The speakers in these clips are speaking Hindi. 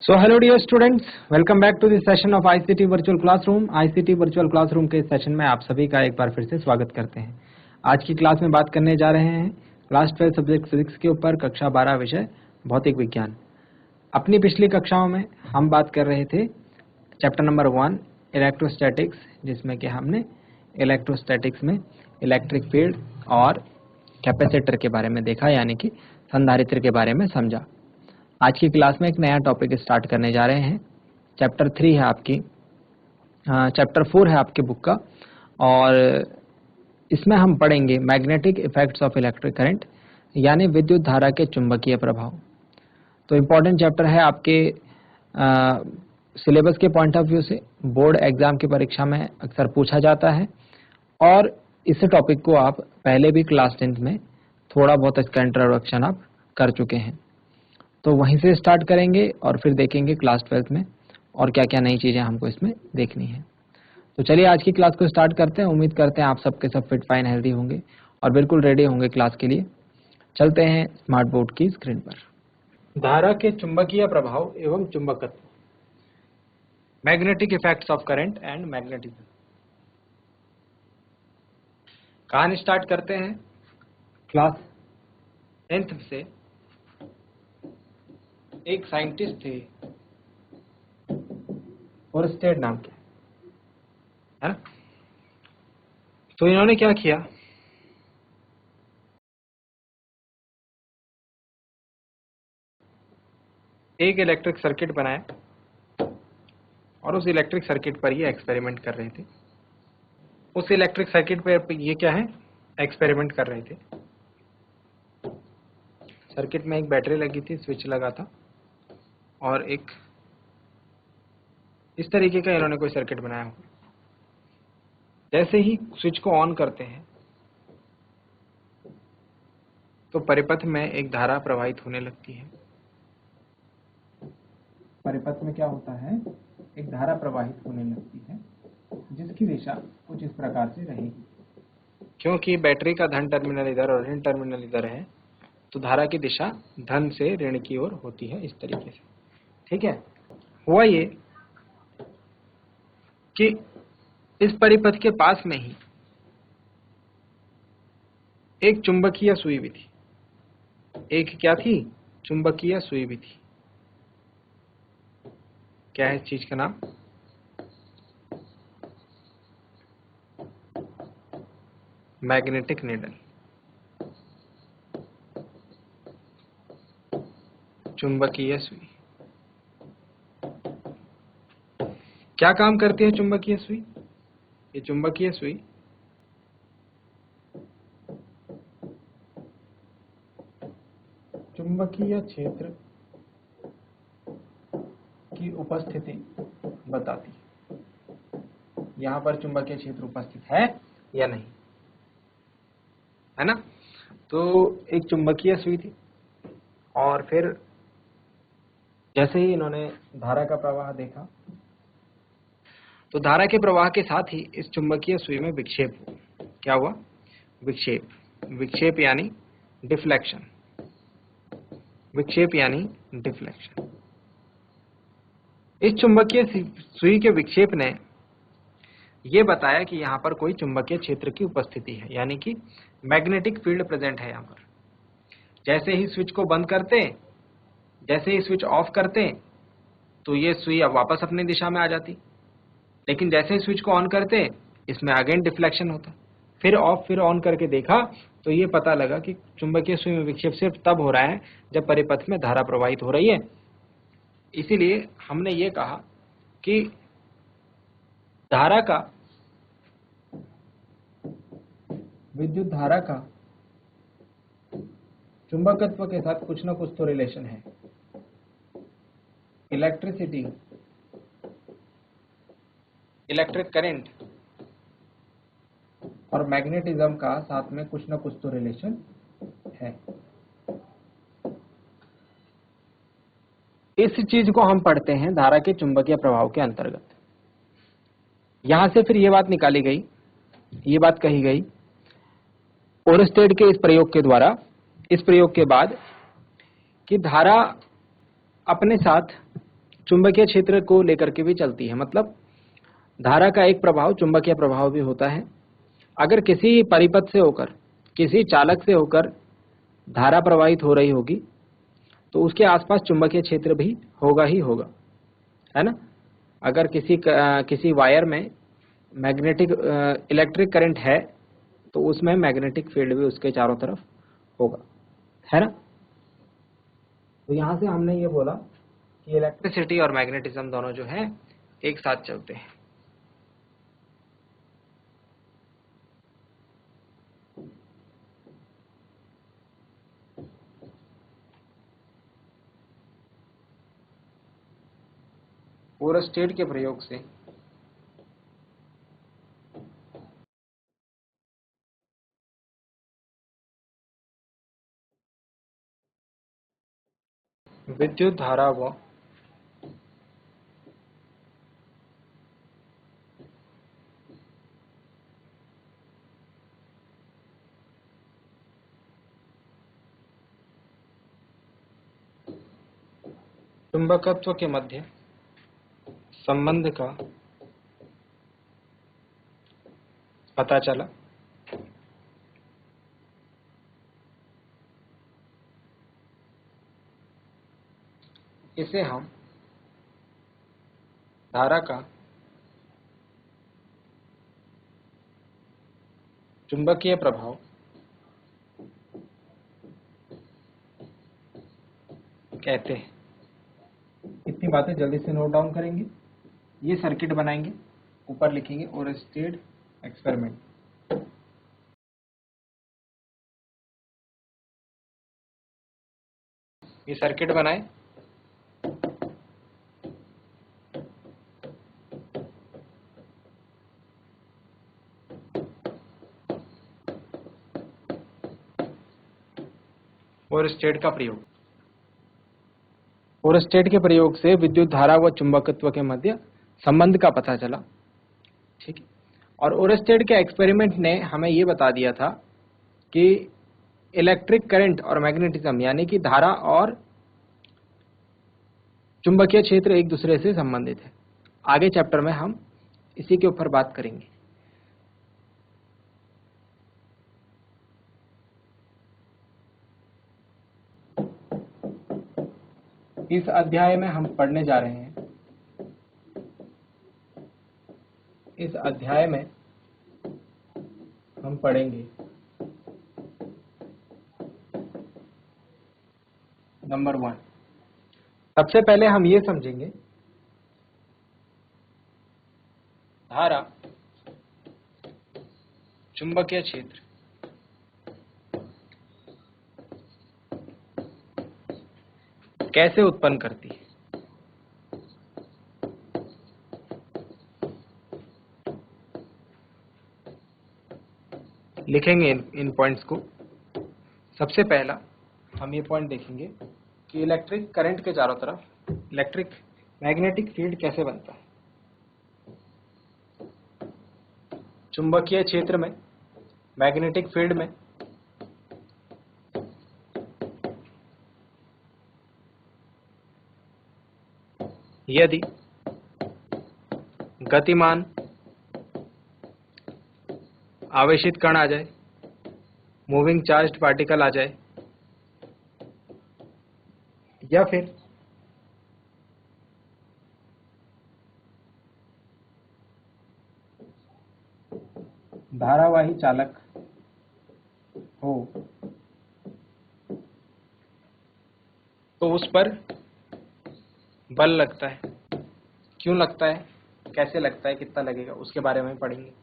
So hello dear students, welcome back to this session of ICT Virtual Classroom। ICT Virtual Classroom के इस सेशन में आप सभी का एक बार फिर से स्वागत करते हैं। आज की क्लास में बात करने जा रहे हैं क्लास 12 सब्जेक्ट फिजिक्स के ऊपर कक्षा 12 विषय भौतिक विज्ञान। अपनी पिछली कक्षाओं में हम बात कर रहे थे चैप्टर नंबर 1 इलेक्ट्रोस्टैटिक्स, जिसमें कि हमने इलेक्ट्रोस्टैटिक्स में इलेक्ट्रिक फील्ड और कैपेसिटर के बारे में देखा, यानी कि संधारित्र के बारे में समझा। आज की क्लास में एक नया टॉपिक स्टार्ट करने जा रहे हैं। चैप्टर 4 है आपकी बुक का, और इसमें हम पढ़ेंगे magnetic effects of electric current, यानी विद्युत धारा के चुंबकीय प्रभाव। तो इम्पोर्टेंट चैप्टर है आपके सिलेबस के पॉइंट ऑफ व्यू से, बोर्ड एग्जाम की परीक्षा में अक्सर पूछा जाता है, और इस टॉपिक को आप पहले भी क्लास 10th में थोड़ा बहुत इसका इंट्रोडक्शन आप कर चुके हैं। तो वहीं से स्टार्ट करेंगे और फिर देखेंगे क्लास 12th में और क्या क्या नई चीज़ें हमको इसमें देखनी है। तो चलिए आज की क्लास को स्टार्ट करते हैं। उम्मीद करते हैं आप सबके सब फिट फाइन हेल्दी होंगे और बिल्कुल रेडी होंगे क्लास के लिए। चलते हैं स्मार्ट बोर्ड की स्क्रीन पर। धारा के चुंबकीय प्रभाव एवं चुंबकत्व, magnetic effects of current and magnetism. कहानी स्टार्ट करते हैं क्लास 10th से। एक साइंटिस्ट थे ओरस्टेड नाम के, है ना। तो इन्होंने क्या किया, एक इलेक्ट्रिक सर्किट बनाया और उस इलेक्ट्रिक सर्किट पर ये एक्सपेरिमेंट कर रहे थे। उस इलेक्ट्रिक सर्किट पर ये क्या है, एक्सपेरिमेंट कर रहे थे। सर्किट में एक बैटरी लगी थी, स्विच लगा था, और एक इस तरीके का इन्होंने कोई सर्किट बनाया होगा। जैसे ही स्विच को ऑन करते हैं तो परिपथ में एक धारा प्रवाहित होने लगती है। परिपथ में क्या होता है, एक धारा प्रवाहित होने लगती है, जिसकी दिशा कुछ इस प्रकार से रहेगी। क्योंकि बैटरी का धन टर्मिनल इधर और ऋण टर्मिनल इधर है, तो धारा की दिशा धन से ऋण की ओर होती है, इस तरीके से। ठीक है। हुआ ये कि इस परिपथ के पास में ही एक चुंबकीय सुई भी थी। एक क्या थी, चुंबकीय सुई भी थी। क्या है इस चीज का नाम, मैग्नेटिक नीडल, चुंबकीय सुई। क्या काम करती है चुंबकीय सुई? ये चुंबकीय सुई चुंबकीय क्षेत्र की उपस्थिति बताती है। यहां पर चुंबकीय क्षेत्र उपस्थित है या नहीं, है ना। तो एक चुंबकीय सुई थी, और फिर जैसे ही इन्होंने धारा का प्रवाह देखा, तो धारा के प्रवाह के साथ ही इस चुंबकीय सुई में विक्षेप हुआ। क्या हुआ, विक्षेप। विक्षेप यानी डिफ्लेक्शन, विक्षेप यानी डिफ्लेक्शन। इस चुंबकीय सुई के विक्षेप ने यह बताया कि यहां पर कोई चुंबकीय क्षेत्र की उपस्थिति है, यानी कि मैग्नेटिक फील्ड प्रेजेंट है यहां पर। जैसे ही स्विच को बंद करते, जैसे ही स्विच ऑफ करते, तो ये सुई अब वापस अपनी दिशा में आ जाती। लेकिन जैसे ही स्विच को ऑन करते, इसमें अगेन डिफ्लेक्शन होता। फिर ऑफ फिर ऑन करके देखा तो ये पता लगा कि चुंबकीय सुई में विक्षेप सिर्फ तब हो रहा है जब परिपथ में धारा प्रवाहित हो रही है। इसीलिए हमने ये कहा कि धारा का, विद्युत धारा का चुंबकत्व के साथ कुछ ना कुछ तो रिलेशन है। इलेक्ट्रिसिटी, इलेक्ट्रिक करंट और मैग्नेटिज्म का साथ में कुछ ना कुछ तो रिलेशन है। इस चीज को हम पढ़ते हैं धारा के चुंबकीय प्रभाव के अंतर्गत। यहां से फिर ये बात निकाली गई, ये बात कही गई ओरस्टेड के इस प्रयोग के द्वारा, इस प्रयोग के बाद, कि धारा अपने साथ चुंबकीय क्षेत्र को लेकर के भी चलती है। मतलब धारा का एक प्रभाव चुंबकीय प्रभाव भी होता है। अगर किसी परिपथ से होकर, किसी चालक से होकर धारा प्रवाहित हो रही होगी तो उसके आसपास चुंबकीय क्षेत्र भी होगा ही होगा, है ना। अगर किसी वायर में मैग्नेटिक इलेक्ट्रिक करंट है तो उसमें मैग्नेटिक फील्ड भी उसके चारों तरफ होगा, है ना। तो यहां से हमने ये बोला कि इलेक्ट्रिसिटी और मैग्नेटिज्म दोनों जो है एक साथ चलते हैं। ओरस्टेड के प्रयोग से विद्युत धारा व चुंबकत्व के मध्य संबंध का पता चला। इसे हम धारा का चुंबकीय प्रभाव कहते हैं। इतनी बातें जल्दी से नोट डाउन करेंगे। ये सर्किट बनाएंगे, ऊपर लिखेंगे ओरस्टेड एक्सपेरिमेंट। ये सर्किट बनाए, ओरस्टेड का प्रयोग। ओरस्टेड के प्रयोग से विद्युत धारा व चुंबकत्व के मध्य संबंध का पता चला, ठीक है। और ओरस्टेड के एक्सपेरिमेंट ने हमें ये बता दिया था कि इलेक्ट्रिक करंट और मैग्नेटिज्म यानी कि धारा और चुंबकीय क्षेत्र एक दूसरे से संबंधित है। आगे चैप्टर में हम इसी के ऊपर बात करेंगे। इस अध्याय में हम पढ़ने जा रहे हैं, इस अध्याय में हम पढ़ेंगे नंबर 1। सबसे पहले हम ये समझेंगे धारा, चुंबकीय क्षेत्र कैसे उत्पन्न करती है। लिखेंगे इन पॉइंट्स को। सबसे पहला हम ये पॉइंट देखेंगे कि इलेक्ट्रिक करंट के चारों तरफ इलेक्ट्रिक मैग्नेटिक फील्ड कैसे बनता है। चुंबकीय क्षेत्र में मैग्नेटिक फील्ड में यदि गतिमान आवेशित कण आ जाए, मूविंग चार्ज्ड पार्टिकल आ जाए, या फिर धारावाही चालक हो, तो उस पर बल लगता है। क्यों लगता है, कैसे लगता है, कितना लगेगा, उसके बारे में पढ़ेंगे।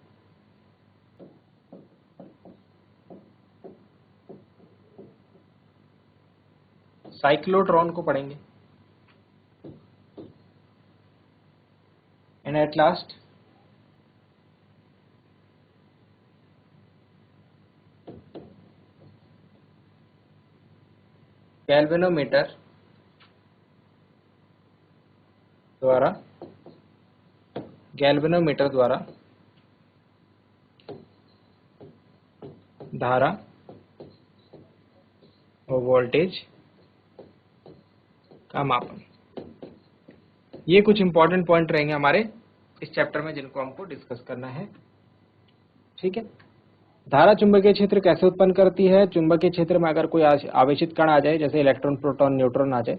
साइक्लोट्रॉन को पढ़ेंगे। एंड एट लास्ट गैल्वेनोमीटर द्वारा धारा और वोल्टेज का मापन। ये कुछ इंपॉर्टेंट पॉइंट रहेंगे हमारे इस चैप्टर में जिनको हमको डिस्कस करना है। ठीक है, धारा चुंबकीय क्षेत्र कैसे उत्पन्न करती है। चुंबकीय क्षेत्र में अगर कोई आवेशित कण आ जाए, जैसे इलेक्ट्रॉन, प्रोटॉन, न्यूट्रॉन आ जाए,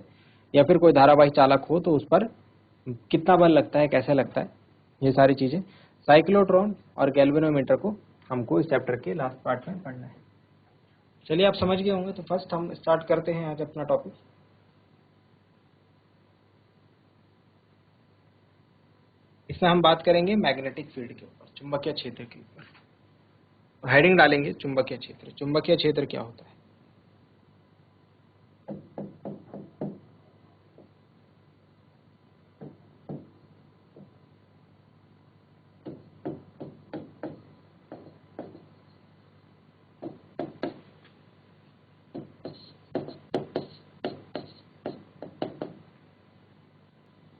या फिर कोई धारावाही चालक हो, तो उस पर कितना बल लगता है, कैसे लगता है, ये सारी चीजें साइक्लोट्रॉन और गैल्वेनोमीटर को हमको इस चैप्टर के लास्ट पार्ट में पढ़ना है। चलिए, आप समझ गए होंगे, तो फर्स्ट हम स्टार्ट करते हैं आज अपना टॉपिक। इसमें हम बात करेंगे मैग्नेटिक फील्ड के ऊपर, चुंबकीय क्षेत्र के ऊपर। हेडिंग डालेंगे चुंबकीय क्षेत्र। चुंबकीय क्षेत्र क्या होता है?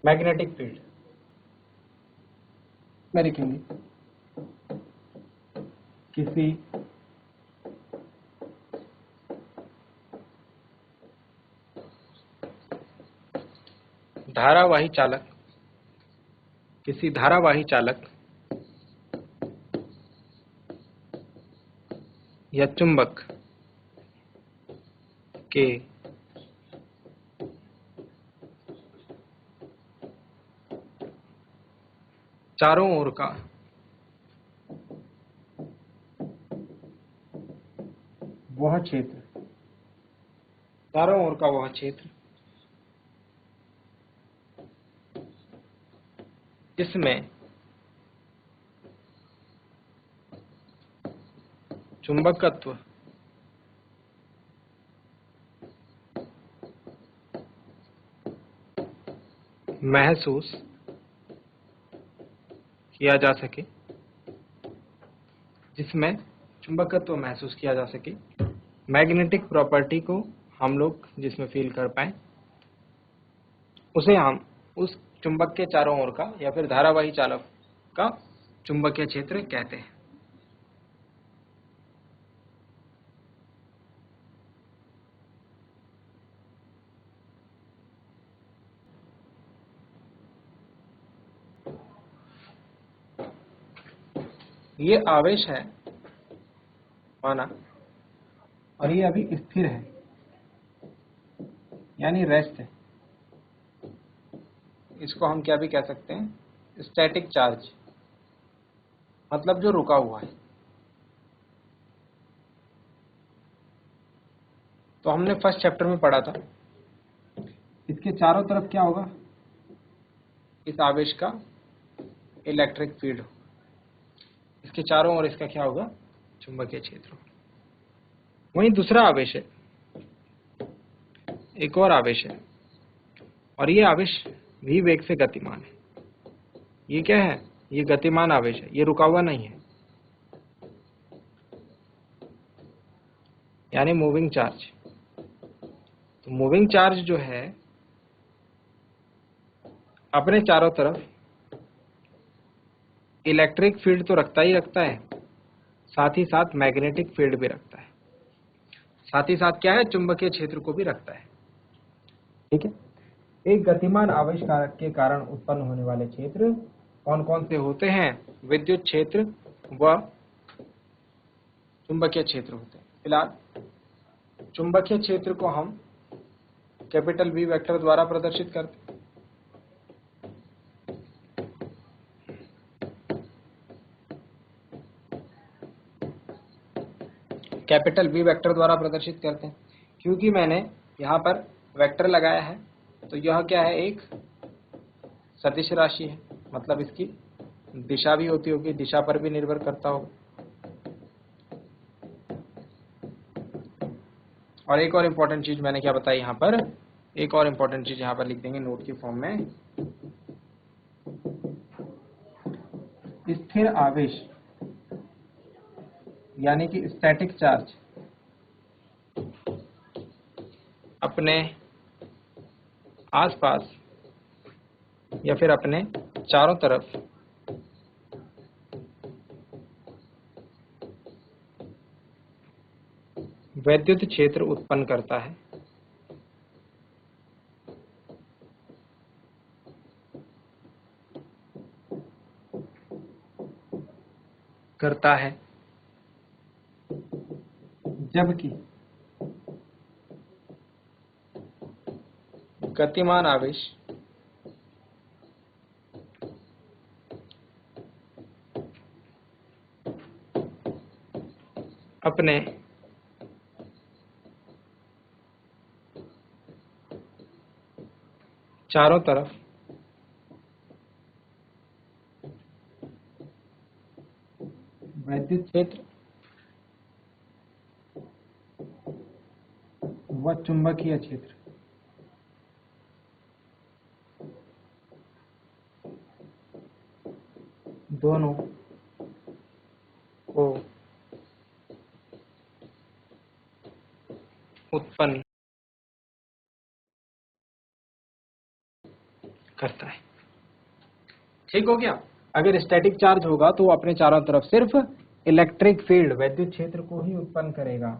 मैग्नेटिक फील्ड में लिखेंगे किसी धारावाही चालक, किसी धारावाही चालक या चुंबक के चारों ओर का वह क्षेत्र, चारों ओर का वह क्षेत्र जिसमें चुंबकत्व महसूस किया जा सके, जिसमें चुंबकत्व महसूस किया जा सके, मैग्नेटिक प्रॉपर्टी को हम लोग जिसमें फील कर पाए, उसे हम उस चुंबक के चारों ओर का या फिर धारावाही चालक का चुंबकीय क्षेत्र कहते हैं। ये आवेश है माना, और ये अभी स्थिर है, यानी रेस्ट है। इसको हम क्या भी कह सकते हैं, स्टैटिक चार्ज, मतलब जो रुका हुआ है। तो हमने फर्स्ट चैप्टर में पढ़ा था, इसके चारों तरफ क्या होगा, इस आवेश का इलेक्ट्रिक फील्ड होगा, इसके चारों ओर इसका क्या होगा, चुंबकीय क्षेत्र होगा। वहीं दूसरा आवेश है, एक और आवेश है, और ये आवेश भी वेग से गतिमान है। ये क्या है, ये गतिमान आवेश है, ये रुका हुआ नहीं है, यानी मूविंग चार्ज। तो मूविंग चार्ज जो है अपने चारों तरफ इलेक्ट्रिक फील्ड तो रखता ही रखता है, साथ ही साथ मैग्नेटिक फील्ड भी रखता है, साथ ही साथ क्या है, चुंबकीय क्षेत्र को भी रखता है। ठीक है, एक गतिमान आवेश के कारण उत्पन्न होने वाले क्षेत्र कौन कौन से होते हैं? विद्युत क्षेत्र व चुंबकीय क्षेत्र होते हैं। फिलहाल चुंबकीय क्षेत्र को हम कैपिटल V वेक्टर द्वारा प्रदर्शित करते हैं। कैपिटल V वेक्टर द्वारा प्रदर्शित करते हैं, क्योंकि मैंने यहाँ पर वेक्टर लगाया है, तो यह क्या है, एक सदिश राशि है, मतलब इसकी दिशा भी होती होगी, दिशा पर भी निर्भर करता होगा। और एक और इम्पोर्टेंट चीज मैंने क्या बताई यहाँ पर, एक और इम्पोर्टेंट चीज यहाँ पर लिख देंगे नोट की फॉर्म में, स्थिर आवेश यानी कि स्टैटिक चार्ज अपने आसपास या फिर अपने चारों तरफ वैद्युत क्षेत्र उत्पन्न करता है, करता है, जबकि गतिमान आवेश अपने चारों तरफ वैद्युत क्षेत्र व चुंबकीय क्षेत्र दोनों को उत्पन्न करता है। ठीक हो गया। अगर स्टैटिक चार्ज होगा तो वो अपने चारों तरफ सिर्फ इलेक्ट्रिक फील्ड वैद्युत क्षेत्र को ही उत्पन्न करेगा,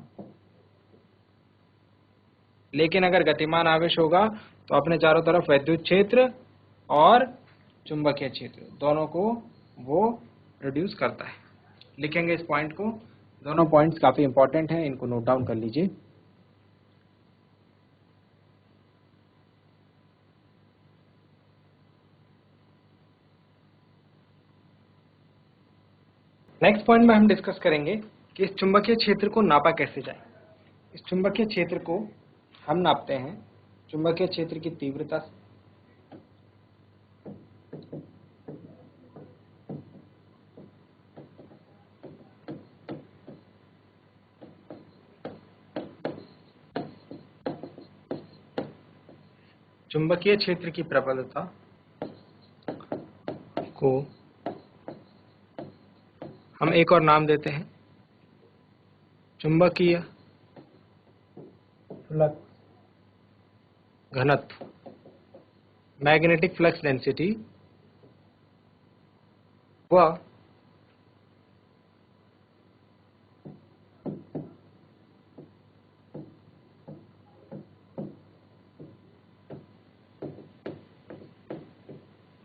लेकिन अगर गतिमान आवेश होगा तो अपने चारों तरफ वैद्युत क्षेत्र और चुंबकीय क्षेत्र दोनों को वो प्रोड्यूस करता है। लिखेंगे इस पॉइंट को, दोनों पॉइंट्स काफी इंपॉर्टेंट हैं, इनको नोट डाउन कर लीजिए। नेक्स्ट पॉइंट में हम डिस्कस करेंगे कि इस चुंबकीय क्षेत्र को नापा कैसे जाए। इस चुंबकीय क्षेत्र को हम नापते हैं चुंबकीय क्षेत्र की तीव्रता से, चुंबकीय क्षेत्र की प्रबलता को हम एक और नाम देते हैं चुंबकीय फ्लक्स घनत्व, मैग्नेटिक फ्लक्स डेंसिटी, व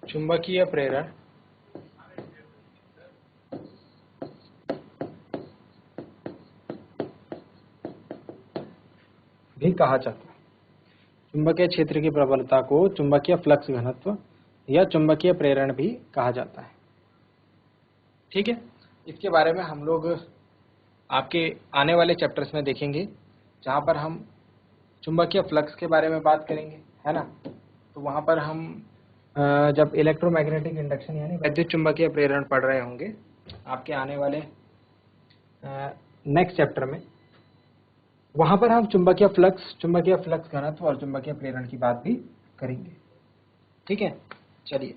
चुंबकीय प्रेरण भी कहा जाता है। चुंबकीय क्षेत्र की प्रबलता को चुंबकीय फ्लक्स घनत्व या चुंबकीय प्रेरण भी कहा जाता है। ठीक है, इसके बारे में हम लोग आपके आने वाले चैप्टर्स में देखेंगे, जहाँ पर हम चुंबकीय फ्लक्स के बारे में बात करेंगे, है ना। तो वहाँ पर हम जब इलेक्ट्रोमैग्नेटिक इंडक्शन यानी वैद्युत चुंबकीय प्रेरण पढ़ रहे होंगे आपके आने वाले नेक्स्ट चैप्टर में, वहाँ पर हम चुंबकीय फ्लक्स घनत्व और चुंबकीय प्रेरण की बात भी करेंगे। ठीक है, चलिए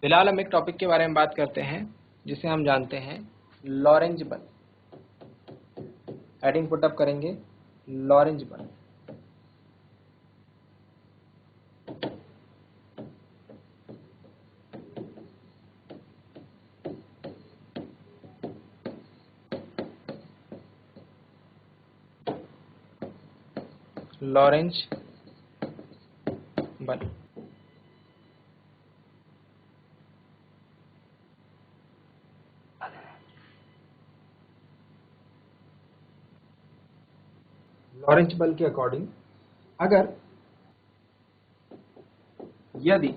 फिलहाल हम एक टॉपिक के बारे में बात करते हैं जिसे हम जानते हैं लॉरेंज बल। हेडिंग पुटअप करेंगे लॉरेंज बल। लॉरेंज बल लॉरेंज बल के अकॉर्डिंग अगर यदि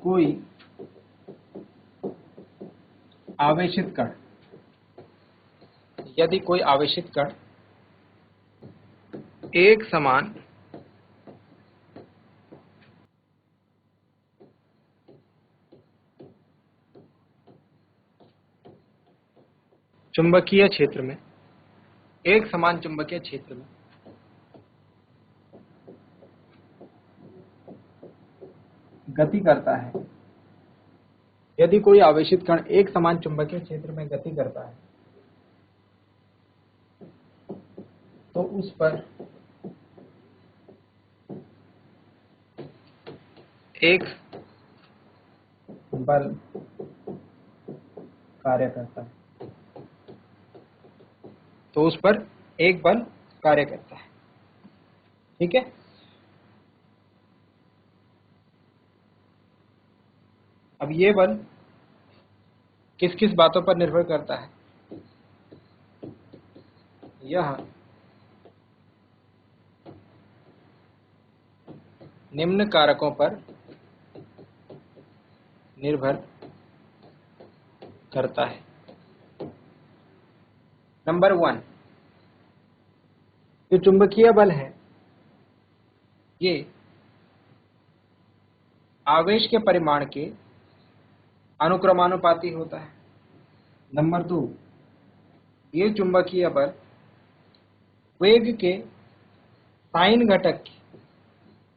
कोई आवेशित कण एक समान चुंबकीय क्षेत्र में गति करता है, यदि कोई आवेशित कण एक समान चुंबकीय क्षेत्र में गति करता है तो उस पर एक बल कार्य करता है, ठीक है। अब ये बल किस किस बातों पर निर्भर करता है? यह निम्न कारकों पर निर्भर करता है। नंबर 1, जो चुंबकीय बल है ये आवेश के परिमाण के अनुक्रमानुपाती होता है। नंबर 2, ये चुंबकीय बल वेग के साइन घटक की,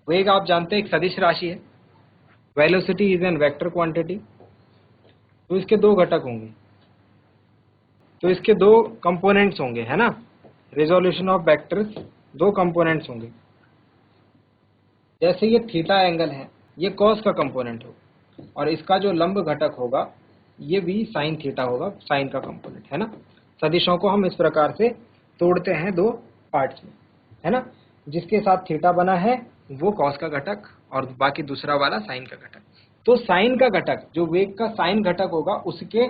वेग आप जानते हैं एक सदिश राशि है, velocity is an vector quantity, तो इसके दो घटक होंगे, तो इसके दो कंपोनेंट्स होंगे, है ना। रेजोल्यूशन ऑफ वेक्टर्स, दो कंपोनेंट्स होंगे। जैसे ये थीटा एंगल है, ये कॉस का कंपोनेंट होगा, और इसका जो लंब घटक होगा ये भी साइन थीटा होगा, साइन का कंपोनेंट, है ना। सदिशों को हम इस प्रकार से तोड़ते हैं दो पार्ट्स में, है ना। जिसके साथ थीटा बना है वो कॉस का घटक और बाकी दूसरा वाला साइन का घटक। तो साइन का घटक, जो वेग का साइन घटक होगा, उसके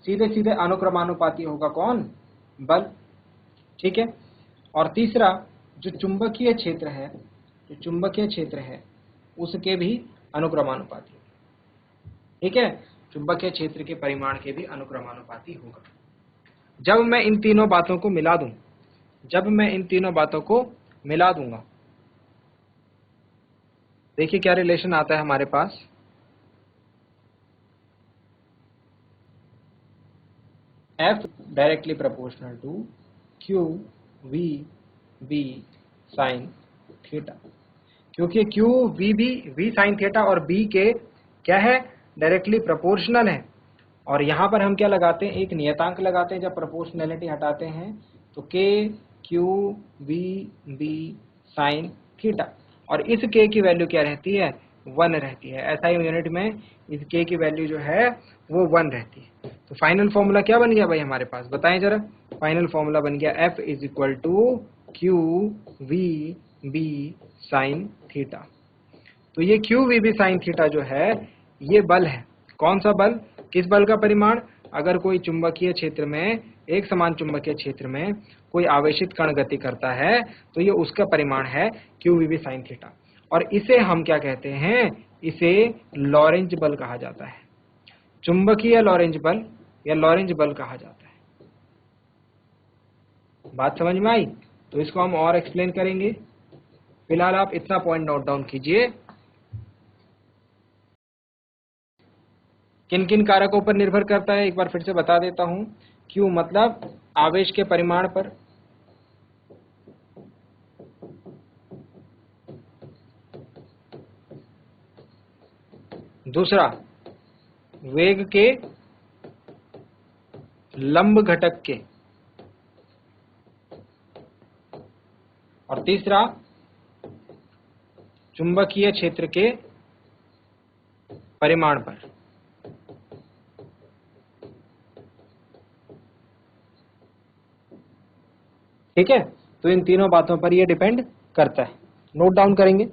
सीधे सीधे अनुक्रमानुपाती होगा कौन? बल, ठीक है। और तीसरा, जो चुंबकीय क्षेत्र है, जो चुंबकीय क्षेत्र है उसके भी अनुक्रमानुपाती, ठीक है। चुंबकीय क्षेत्र के परिमाण के भी अनुक्रमानुपाती होगा। जब मैं इन तीनों बातों को मिला दूं, जब मैं इन तीनों बातों को मिला दूंगा, देखिए क्या रिलेशन आता है हमारे पास। F directly proportional to Q V B sine theta, क्योंकि Q V B V sine theta और B के क्या है? डायरेक्टली प्रोपोर्शनल है। और यहाँ पर हम क्या लगाते हैं? एक नियतांक लगाते हैं। जब प्रोपोर्शनैलिटी हटाते हैं तो K Q V B sine theta, और इस K की वैल्यू क्या रहती है? 1 रहती है। SI यूनिट में इस K की वैल्यू जो है वो 1 रहती है। तो फाइनल फॉर्मूला क्या बन गया भाई हमारे पास? बताएं जरा। फाइनल फॉर्मूला बन गया F is equal to Q V B sine theta. तो ये Q V B sine theta जो है ये बल है। कौन सा बल? किस बल का परिमाण? अगर कोई चुंबकीय क्षेत्र में, एक समान चुंबकीय क्षेत्र में कोई आवेशित कण गति करता है तो ये उसका परिमाण है Q V B sine theta. और इसे हम क्या कहते हैं? इसे लॉरेंज बल कहा जाता है। चुंबकीय लॉरेंज बल या लॉरेंज बल कहा जाता है। बात समझ में आई? तो इसको हम और एक्सप्लेन करेंगे। फिलहाल आप इतना पॉइंट नोट डाउन कीजिए। किन किन कारकों पर निर्भर करता है एक बार फिर से बता देता हूं। Q मतलब आवेश के परिमाण पर, दूसरा वेग के लंब घटक के, और तीसरा चुंबकीय क्षेत्र के परिमाण पर। ठीक है, तो इन तीनों बातों पर यह डिपेंड करता है। नोट डाउन करेंगे।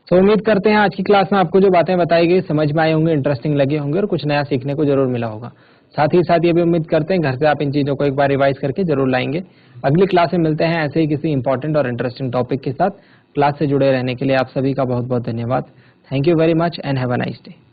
तो उम्मीद करते हैं आज की क्लास में आपको जो बातें बताई गई समझ में आए होंगे, इंटरेस्टिंग लगे होंगे और कुछ नया सीखने को जरूर मिला होगा। साथ ही साथ ये भी उम्मीद करते हैं घर से आप इन चीजों को एक बार रिवाइज करके जरूर लाएंगे। अगली क्लास में मिलते हैं ऐसे ही किसी इंपॉर्टेंट और इंटरेस्टिंग टॉपिक के साथ। क्लास से जुड़े रहने के लिए आप सभी का बहुत बहुत धन्यवाद। Thank you very much and have a nice day.